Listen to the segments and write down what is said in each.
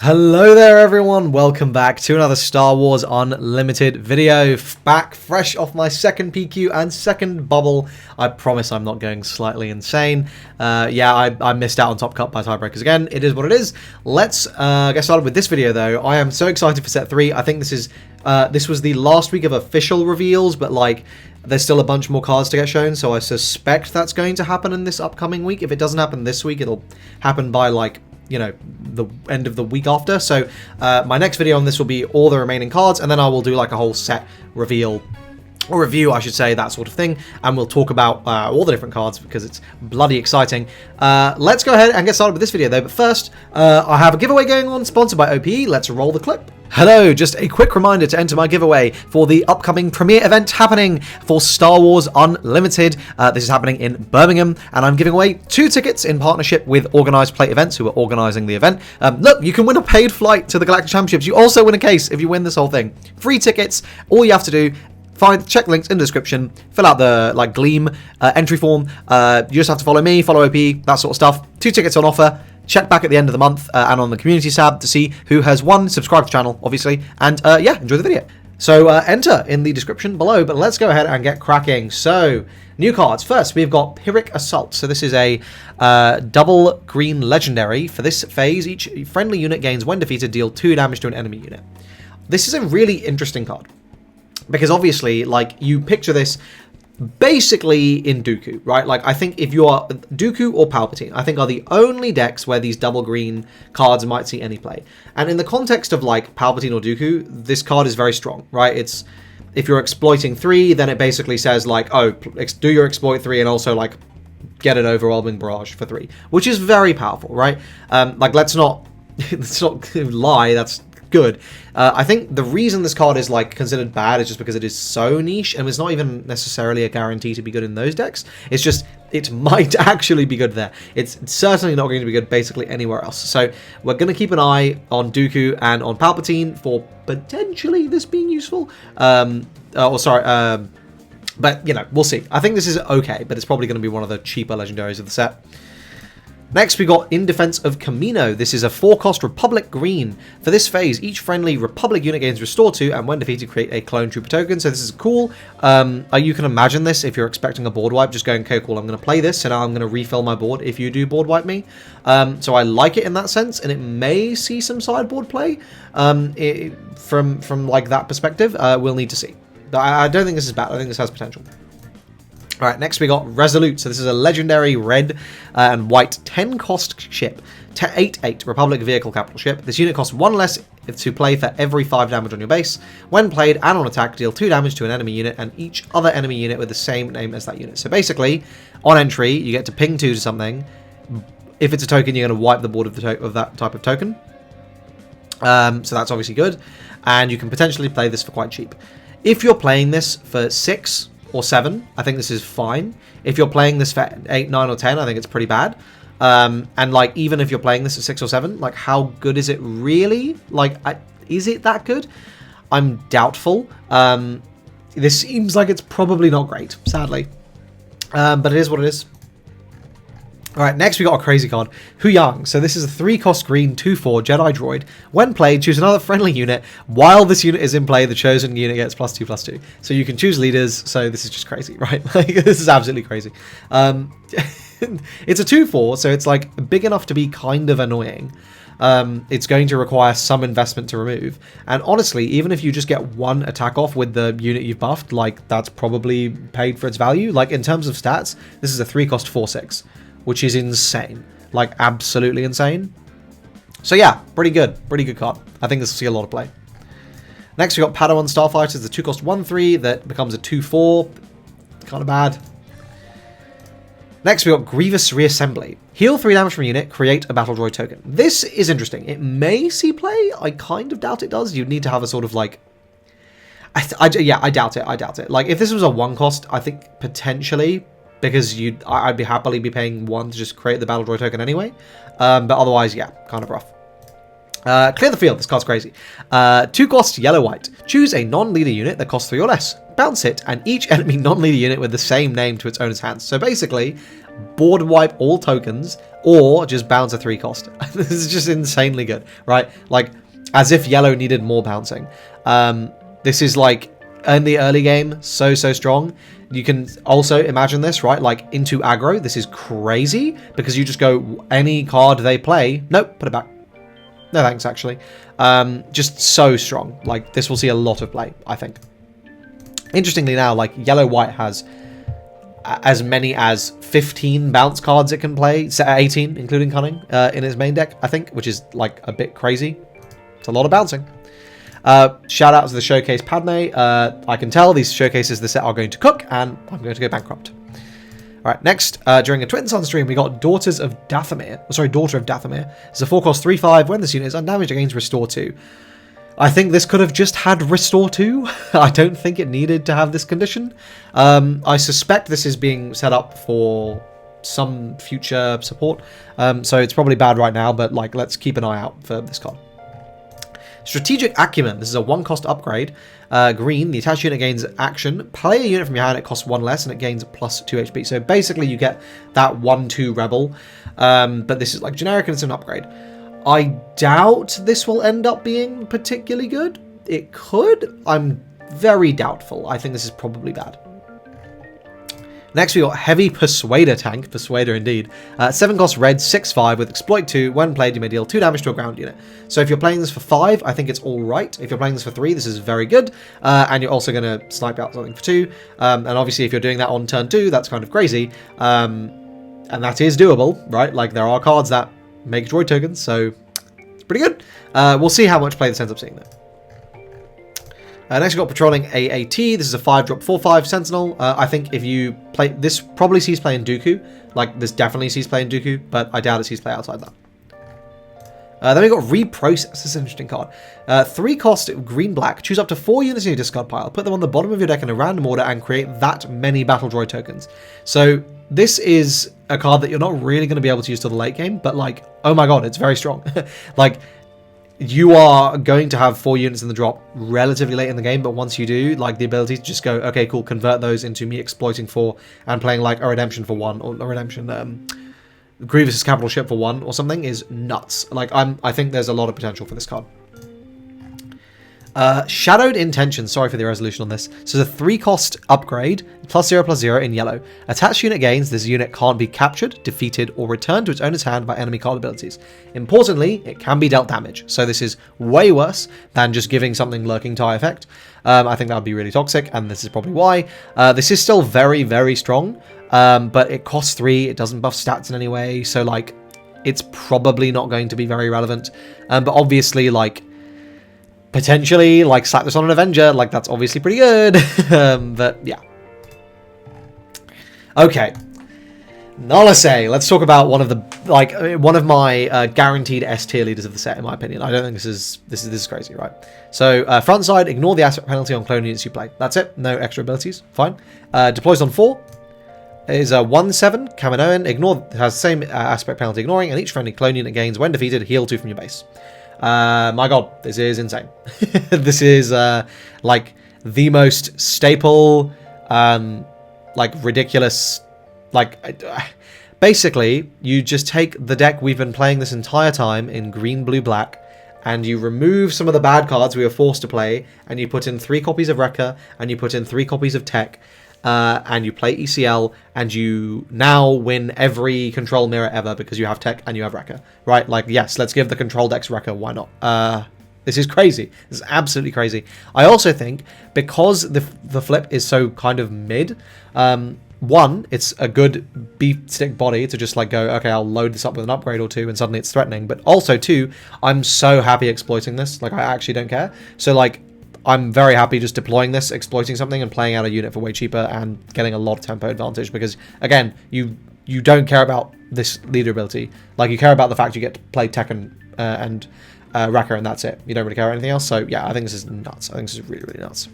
Hello there everyone, welcome back to another Star Wars Unlimited video. Back fresh off my second PQ and second bubble. I promise I'm not going slightly insane. I missed out on Top Cut by tiebreakers again. It is what it is. Let's get started with this video though. I am so excited for set 3. I think this was the last week of official reveals, but like there's still a bunch more cards to get shown, so I suspect that's going to happen in this upcoming week. If it doesn't happen this week, it'll happen by like, you know, the end of the week after. So my next video on this will be all the remaining cards, and then I will do like a whole set reveal or review, I should say, that sort of thing, and we'll talk about all the different cards because it's bloody exciting. Let's go ahead and get started with this video though, but first I have a giveaway going on sponsored by OPE. Let's roll the clip. Hello, just a quick reminder to enter my giveaway for the upcoming premiere event happening for Star Wars Unlimited. This is happening in Birmingham, and I'm giving away 2 tickets in partnership with Organised Plate Events, who are organising the event. Look, you can win a paid flight to the Galactic Championships. You also win a case if you win this whole thing. Free tickets. All you have to do, check links in the description, fill out the like Gleam entry form. You just have to follow me, follow OP, that sort of stuff. 2 tickets on offer. Check back at the end of the month and on the community tab to see who has won. Subscribe to the channel, obviously, and yeah, enjoy the video. So enter in the description below, but let's go ahead and get cracking. So new cards. First, we've got Pyrrhic Assault. So this is a double green legendary. For this phase, each friendly unit gains when defeated, deal 2 damage to an enemy unit. This is a really interesting card because obviously, like, you picture this basically in Dooku, right? Like, I think if you are Dooku or Palpatine, I think are the only decks where these double green cards might see any play. And in the context of like Palpatine or Dooku, this card is very strong, right? It's, if you're exploiting 3, then it basically says like, oh, do your exploit 3 and also like get an overwhelming barrage for 3, which is very powerful, right? Like, let's not lie, that's good. I think the reason this card is like considered bad is just because it is so niche, and it's not even necessarily a guarantee to be good in those decks. It's just, it might actually be good there. It's certainly not going to be good basically anywhere else. So we're going to keep an eye on Dooku and on Palpatine for potentially this being useful. But you know, we'll see. I think this is okay, but it's probably going to be one of the cheaper legendaries of the set. Next, we got In Defense of Camino. This is a 4-cost Republic green. For this phase, each friendly Republic unit gains Restore 2, and when defeated, create a Clone Trooper token. So this is cool. You can imagine this if you're expecting a board wipe, just going, okay, cool, I'm going to play this, so now I'm going to refill my board if you do board wipe me. So I like it in that sense, and it may see some sideboard play from like that perspective. We'll need to see. But I don't think this is bad. I think this has potential. Alright, next we got Resolute. So this is a legendary red and white 10-cost ship. 8/8 Republic Vehicle Capital Ship. This unit costs 1 less to play for every 5 damage on your base. When played and on attack, deal 2 damage to an enemy unit and each other enemy unit with the same name as that unit. So basically, on entry, you get to ping 2 to something. If it's a token, you're going to wipe the board of that type of token. So that's obviously good. And you can potentially play this for quite cheap. If you're playing this for 6 or 7, I think this is fine. If you're playing this for 8, 9, or 10, I think it's pretty bad. And like, even if you're playing this at 6 or 7, like, how good is it really? Like, is it that good? I'm doubtful. This seems like it's probably not great, sadly. But it is what it is. Alright, next we got a crazy card, Huyang. So this is a 3-cost green 2/4 Jedi droid. When played, choose another friendly unit. While this unit is in play, the chosen unit gets +2/+2. So you can choose leaders, so this is just crazy, right? Like, this is absolutely crazy. It's a 2/4, so it's like big enough to be kind of annoying. It's going to require some investment to remove. And honestly, even if you just get 1 attack off with the unit you've buffed, like, that's probably paid for its value. Like, in terms of stats, this is a 3-cost 4/6. Which is insane. Like, absolutely insane. So yeah, pretty good card. I think this will see a lot of play. Next we got Padawan Starfighters, the 2-cost 1/3 that becomes a 2/4. Kind of bad. Next we got Grievous Reassembly. Heal 3 damage from a unit, create a Battle Droid token. This is interesting. It may see play. I kind of doubt it does. You'd need to have a sort of like... yeah, I doubt it. Like, if this was a 1-cost, I think potentially... because I'd be happily be paying 1 to just create the Battle Droid token anyway. But otherwise, yeah, kind of rough. Clear the field. This card's crazy. 2 cost yellow-white. Choose a non-leader unit that costs 3 or less. Bounce it, and each enemy non-leader unit with the same name to its owner's hands. So basically, board wipe all tokens, or just bounce a 3 cost. This is just insanely good, right? Like, as if yellow needed more bouncing. This is like, in the early game, so strong. You can also imagine this, right? Like, into aggro, this is crazy, because you just go, any card they play, nope, put it back. No thanks, actually. Just so strong. Like, this will see a lot of play, I think. Interestingly now, like, yellow-white has as many as 15 bounce cards it can play, 18, including Cunning, in its main deck, I think, which is, like, a bit crazy. It's a lot of bouncing. Shout out to the Showcase Padme. I can tell these showcases the set are going to cook, and I'm going to go bankrupt. Alright, next, during a Twin Sun stream, we got Daughter of Dathomir. It's a 4-cost 3/5. When this unit is undamaged, it gains Restore 2. I think this could have just had Restore 2. I don't think it needed to have this condition. I suspect this is being set up for some future support. So it's probably bad right now, but like, let's keep an eye out for this card. Strategic Acumen. This is a 1-cost upgrade. Green, the attached unit gains action. Play a unit from your hand, it costs 1 less, and it gains plus 2 HP. So basically you get that 1/2 rebel. But this is like generic and it's an upgrade. I doubt this will end up being particularly good. It could. I'm very doubtful. I think this is probably bad. Next, we got Heavy Persuader tank. Persuader indeed. 7-cost red, 6/5 with exploit 2. When played, you may deal 2 damage to a ground unit. So if you're playing this for 5, I think it's all right. If you're playing this for 3, this is very good. And you're also going to snipe out something for 2. And obviously, if you're doing that on turn 2, that's kind of crazy. And that is doable, right? Like, there are cards that make droid tokens, so it's pretty good. We'll see how much play this ends up seeing, though. Next, we've got Patrolling AAT. This is a 5-drop 4/5 Sentinel. I think if you play this, probably sees play in Dooku. Like, this definitely sees play in Dooku, but I doubt it sees play outside that. Then we've got Reprocess. This is an interesting card. 3-cost green-black. Choose up to 4 units in your discard pile. Put them on the bottom of your deck in a random order and create that many Battle Droid tokens. So this is a card that you're not really going to be able to use till the late game, but like, oh my god, it's very strong. Like, you are going to have 4 units in the drop relatively late in the game, but once you do, like, the ability to just go, okay, cool, convert those into me exploiting 4 and playing like a redemption for 1, or a redemption, Grievous's capital ship for 1 or something is nuts. Like, I think there's a lot of potential for this card. Shadowed Intention. Sorry for the resolution on this. So the 3-cost upgrade, +0/+0 in yellow. Attached unit gains. This unit can't be captured, defeated, or returned to its owner's hand by enemy card abilities. Importantly, it can be dealt damage. So this is way worse than just giving something Lurking Tie effect. I think that would be really toxic, and this is probably why. This is still very, very strong, but it costs 3. It doesn't buff stats in any way. So, like, it's probably not going to be very relevant. But obviously, like, potentially, like, slap this on an Avenger, like, that's obviously pretty good. But, yeah. Okay. Nalase. Let's talk about one of the, like, one of my guaranteed S tier leaders of the set, in my opinion. I don't think this is crazy, right? So, front side, ignore the aspect penalty on clone units you play. That's it. No extra abilities. Fine. Deploys on 4. Is a 1/7 Kaminoan. Has the same aspect penalty ignoring, and each friendly clone unit gains when defeated, heal 2 from your base. My god, this is insane. This is like the most staple, like, ridiculous, like, basically you just take the deck we've been playing this entire time in green, blue, black, and you remove some of the bad cards we were forced to play, and you put in 3 copies of Wrecker, and you put in 3 copies of Tech, and you play ECL, and you now win every control mirror ever because you have Tech and you have Wrecker, right? Like, yes, let's give the control decks Wrecker, why not? This is crazy. This is absolutely crazy. I also think, because the flip is so kind of mid, one, it's a good beef stick body to just, like, go, okay, I'll load this up with an upgrade or 2, and suddenly it's threatening, but also, 2, I'm so happy exploiting this, like, I actually don't care. So, like, I'm very happy just deploying this, exploiting something, and playing out a unit for way cheaper and getting a lot of tempo advantage because, again, you don't care about this leader ability. Like, you care about the fact you get to play Tekken and Wrecker, and that's it. You don't really care about anything else. So, yeah, I think this is nuts. I think this is really, really nuts.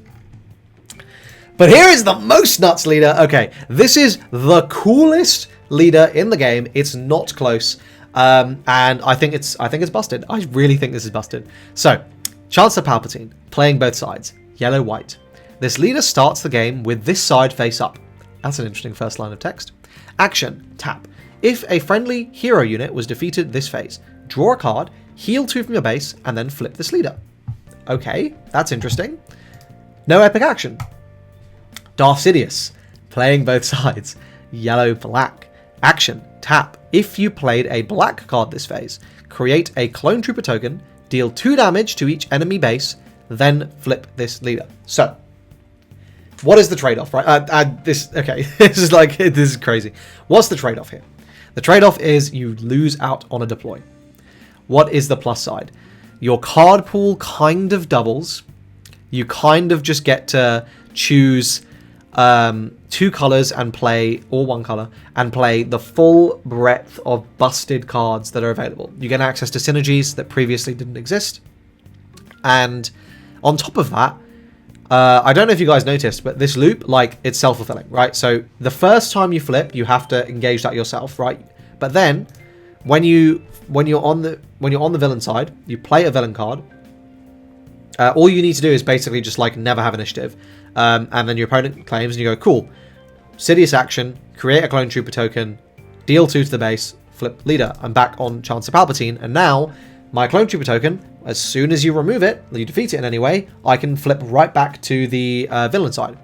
But here is the most nuts leader. Okay, this is the coolest leader in the game. It's not close. And I think it's busted. I really think this is busted. So, Chancellor Palpatine, playing both sides, yellow-white. This leader starts the game with this side face up. That's an interesting first line of text. Action, tap. If a friendly hero unit was defeated this phase, draw a card, heal 2 from your base, and then flip this leader. Okay, that's interesting. No epic action. Darth Sidious, playing both sides, yellow-black. Action, tap. If you played a black card this phase, create a Clone Trooper token, deal 2 damage to each enemy base, then flip this leader. So, what is the trade-off, right? This is crazy. What's the trade-off here? The trade-off is you lose out on a deploy. What is the plus side? Your card pool kind of doubles. You kind of just get to choose 2 colors and play, or 1 color, and play the full breadth of busted cards that are available. You get access to synergies that previously didn't exist. And on top of that, I don't know if you guys noticed, but this loop, like, it's self-fulfilling, right? So the first time you flip, you have to engage that yourself, right? But then, when you're on the villain side, you play a villain card. All you need to do is basically just like never have initiative, and then your opponent claims, and you go, cool. Sidious action, create a Clone Trooper token, deal 2 to the base, flip leader. I'm back on Chancellor Palpatine, and now my Clone Trooper token, as soon as you remove it, you defeat it in any way, I can flip right back to the villain side.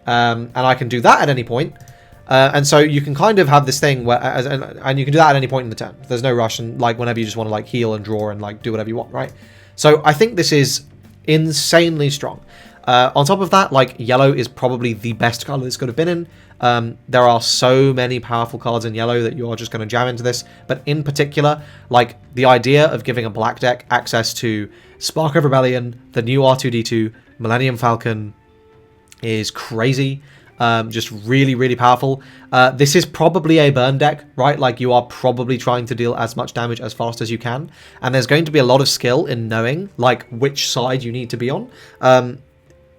And I can do that at any point. And so you can kind of have this thing where, and you can do that at any point in the turn. There's no rush, and like whenever you just want to like heal and draw and like do whatever you want, right? So I think this is insanely strong. On top of that, like, yellow is probably the best color this could have been in. There are so many powerful cards in yellow that you are just going to jam into this. But in particular, like, the idea of giving a black deck access to Spark of Rebellion, the new R2-D2, Millennium Falcon is crazy. Just really, really powerful. This is probably a burn deck, right? Like, you are probably trying to deal as much damage as fast as you can. And there's going to be a lot of skill in knowing, like, which side you need to be on.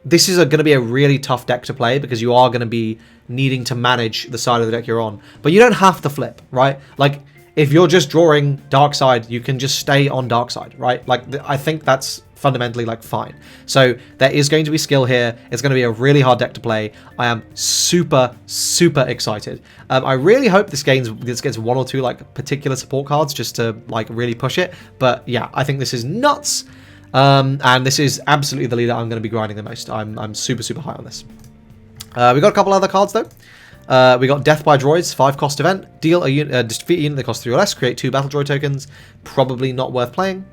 This is going to be a really tough deck to play because you are going to be needing to manage the side of the deck you're on. But you don't have to flip, right? Like, if you're just drawing dark side, you can just stay on dark side, right? Like, I think that's fundamentally, like, fine. So there is going to be skill here. It's going to be a really hard deck to play. I am super, super excited. I really hope this gets 1 or 2, like, particular support cards just to, like, really push it. But yeah, I think this is nuts. And this is absolutely the leader I'm going to be grinding the most. I'm super, super high on this. We got a couple other cards, though. We got Death by Droids, 5-cost event. Deal defeat a unit that costs 3 or less. Create 2 battle droid tokens. Probably not worth playing.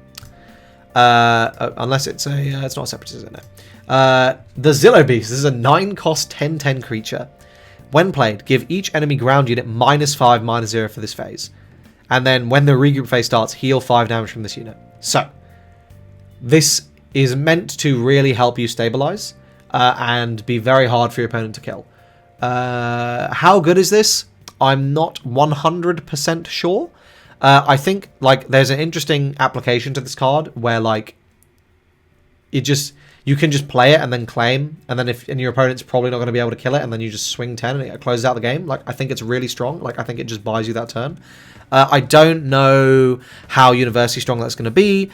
Unless it's it's not a separatist, is it? No. The Zillo Beast. This is a 9-cost 10/10 creature. When played, give each enemy ground unit -5, -0 for this phase. And then when the regroup phase starts, heal 5 damage from this unit. So, this is meant to really help you stabilize and be very hard for your opponent to kill. How good is this? I'm not 100% sure. I think, like, there's an interesting application to this card where, like, you can just play it and then claim, and then and your opponent's probably not going to be able to kill it, and then you just swing 10 and it closes out the game. Like, I think it's really strong. Like, I think it just buys you that turn. I don't know how universally strong that's going to be.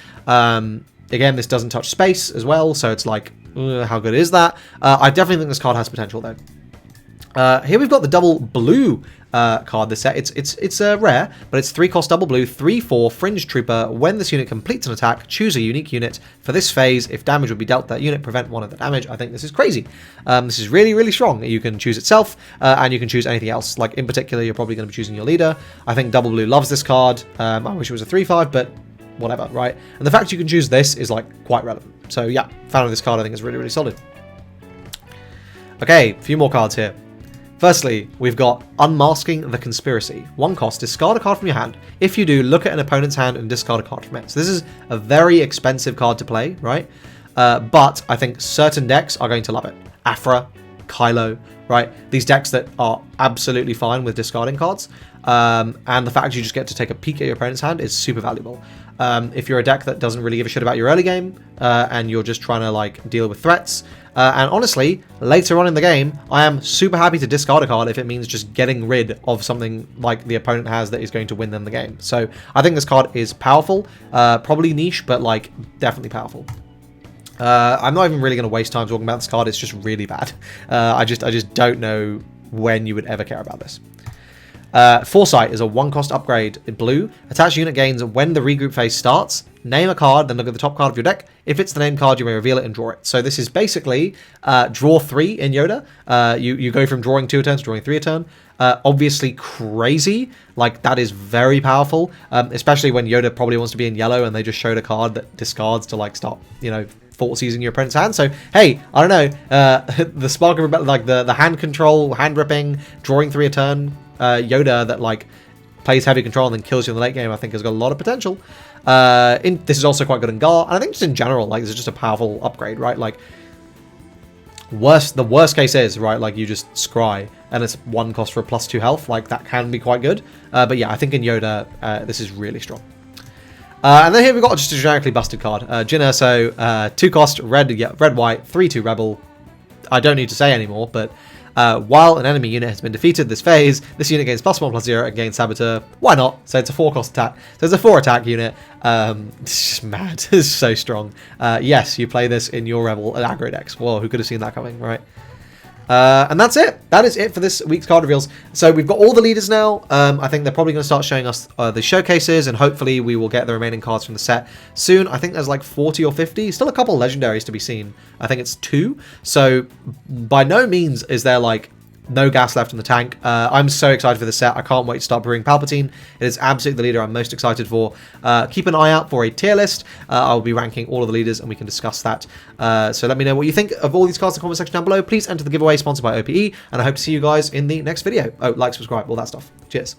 Again, this doesn't touch space as well, so it's like, how good is that? I definitely think this card has potential, though. Here we've got the double blue card this set. It's rare, but it's 3-cost double blue, 3/4 Fringe Trooper. When this unit completes an attack, choose a unique unit. For this phase, if damage would be dealt that unit, prevent 1 of the damage. I think this is crazy. This is really, really strong. You can choose itself, and you can choose anything else. Like, in particular, you're probably going to be choosing your leader. I think double blue loves this card. I wish it was a 3/5, but whatever, right? And the fact you can choose this is, like, quite relevant. So yeah, fan of this card I think is really, really solid. Okay, a few more cards here. Firstly, we've got Unmasking the Conspiracy. 1 cost, discard a card from your hand. If you do, look at an opponent's hand and discard a card from it. So this is a very expensive card to play, right? But I think certain decks are going to love it. Afra, Kylo, right? These decks that are absolutely fine with discarding cards, and the fact you just get to take a peek at your opponent's hand is super valuable. If you're a deck that doesn't really give a shit about your early game, and you're just trying to like deal with threats, and honestly, later on in the game, I am super happy to discard a card if it means just getting rid of something like the opponent has that is going to win them the game. So I think this card is powerful, probably niche, but like definitely powerful. I'm not even really going to waste time talking about this card. It's just really bad. I just don't know when you would ever care about this. Foresight is a 1-cost upgrade in blue. Attached unit gains when the regroup phase starts. Name a card, then look at the top card of your deck. If it's the named card, you may reveal it and draw it. So this is basically draw 3 in Yoda. You go from drawing 2 a turn to drawing 3 a turn. Obviously crazy. Like, that is very powerful. Especially when Yoda probably wants to be in yellow and they just showed a card that discards to like stop, you know, fort seizing your opponent's hand. So hey, I don't know, the spark of like the hand control, hand ripping, drawing 3 a turn Yoda that like plays heavy control and then kills you in the late game, I think has got a lot of potential. This is also quite good in Gar, and I think just in general, like, this is just a powerful upgrade, right? Like, the worst case is, right, like, you just scry and it's 1 cost for a +2 health. Like, that can be quite good. But yeah, I think in Yoda, this is really strong. And then here we've got just a generically busted card. Jin Urso, 2 cost, red, white, 3/2 rebel. I don't need to say anymore, but while an enemy unit has been defeated this phase, this unit gains +1/+0 and gains Saboteur. Why not? So it's a 4-cost attack. So it's a 4 attack unit. It's just mad. It's so strong. Yes, you play this in your rebel at aggro decks. Whoa, who could have seen that coming, right? And that's it. That is it for this week's card reveals. So we've got all the leaders now. I think they're probably going to start showing us the showcases, and hopefully we will get the remaining cards from the set soon. I think there's like 40 or 50. Still a couple legendaries to be seen. I think it's 2. So by no means is there like no gas left in the tank. I'm so excited for the set. I can't wait to start brewing Palpatine. It is absolutely the leader I'm most excited for. Keep an eye out for a tier list. I'll be ranking all of the leaders and we can discuss that. So let me know what you think of all these cards in the comment section down below. Please enter the giveaway sponsored by OPE, and I hope to see you guys in the next video. Oh, like, subscribe, all that stuff. Cheers.